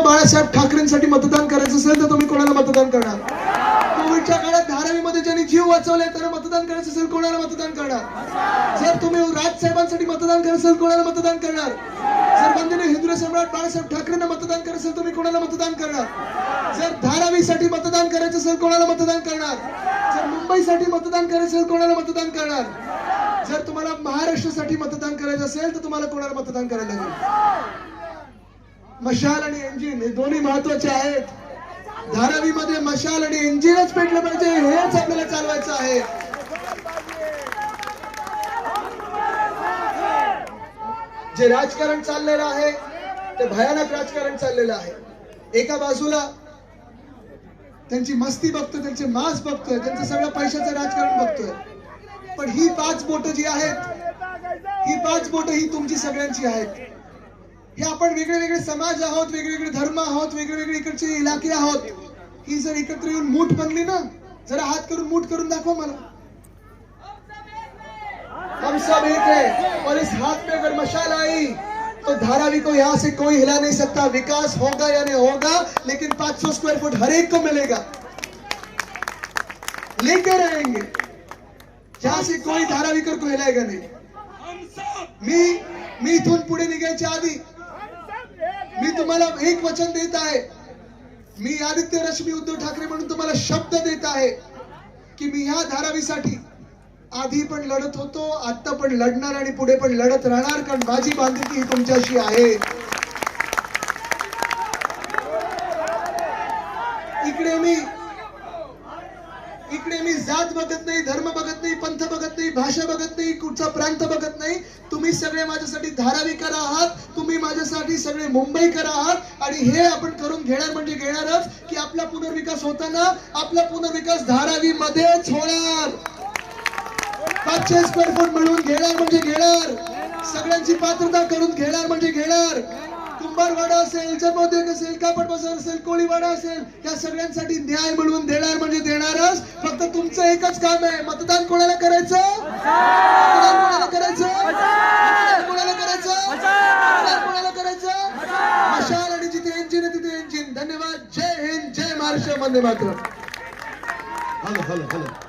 बाळासाहेब ठाकरेंसाठी मतदान करायचं असेल तर तुम्ही कोणाला मतदान करणार? कोविडच्या काळात धारावीमध्ये ज्यांनी जीव वाचवले त्यांना मतदान करायचं असेल कोणाला मतदान करणार? जर तुम्ही राजसाहेबांसाठी मतदान करायचं असेल कोणाला मतदान करणार? जर वंदनीय हिंदू सम्राट बाळासाहेब ठाकरेंना मतदान करायचं असेल तुम्ही कोणाला मतदान करणार? जर धारावीसाठी मतदान करायचं असेल कोणाला मतदान करणार? जर मुंबईसाठी मतदान करायचं असेल कोणाला मतदान करणार? जर तुम्हाला महाराष्ट्रासाठी मतदान करायचं असेल तर तुम्हाला कोणाला मतदान करायला लागेल? मशाल आणि इंजिन हे दोन्ही महत्वाचे आहेत. धारावीमध्ये मशाल आणि इंजिनच पेटलं पाहिजे, हेच आपल्याला चालवायचं आहे. जे राजकारण चाललेलं आहे ते भयानक राजकारण चाललेलं आहे. एका बाजूला त्यांची मस्ती बघतोय, त्यांचे मांस बघतोय, त्यांचं सगळं पैशाचं राजकारण बघतोय. पण ही 5 बोटं जी आहेत, ही 5 बोटं ही तुमची सगळ्यांची आहेत. हे आपण वेगळे वेगळे समाज आहोत, वेगवेगळे धर्म आहोत, वेगवेगळे इकडचे इलाके आहोत. ही जर एकत्र येऊन मूठ बनली ना, जरा हात करून मूठ करून दाखवा मला. हम सब एक है और इस हाथ में अगर मशाल आई तो धारावी को यहाँ से कोई हिला नहीं सकता. विकास होगा या नहीं होगा, लेकिन 500 स्क्वायर फुट हर एक को मिलेगा. लेके रहेंगे, यहाँ से कोई धारावीकर को हिलाएगा नहीं. मी इथून पुढे निघायच्या आधी मी तुम्हाला एक वचन देत आहे. मी आदित्य रश्मी उद्धव ठाकरे म्हणून तुम्हाला शब्द देत आहे की मी ह्या धारावीसाठी आधी पण लढत होतो, आता पण लढणार आणि पुढे पण लढत राहणार, कारण माझी बांधिलकी ही तुमच्याशी आहे. इकडे मी जात बघत नाही, धर्म बघत नाही, पंथ बघत नाही, भाषा बघत नाही, कुठचा प्रांत बघत नाही. तुम्ही सगळे माझ्यासाठी धारावीकर आहात, तुम्ही माझ्यासाठी सगळे मुंबईकर आहात. आणि हे आपण करून घेणार म्हणजे घेणारच की आपला पुनर्विकास होताना आपला पुनर्विकास धारावी मध्येच होणार. 500 स्क्वेअर फूट मिळवून घेणार म्हणजे घेणार, सगळ्यांची पात्रता करून घेणार म्हणजे घेणार. कुंभारवाडा असेल, जन्मोद्योग असेल, कापड बाजार असेल, कोळीवाडा असेल, या सगळ्यांसाठी न्याय मिळवून देणार म्हणजे देणारच. फक्त तुमचं एकच काम आहे, मतदान कोणाला करायचं? मतदान कोणाला करायचं? मतदान कोणाला करायचं? मतदान कोणाला करायचं? मशाल आणि जिथे इंजिन आहे तिथे इंजिन. धन्यवाद. जय हिंद, जय महाराष्ट्र, वंदे मातरम. हॅलो.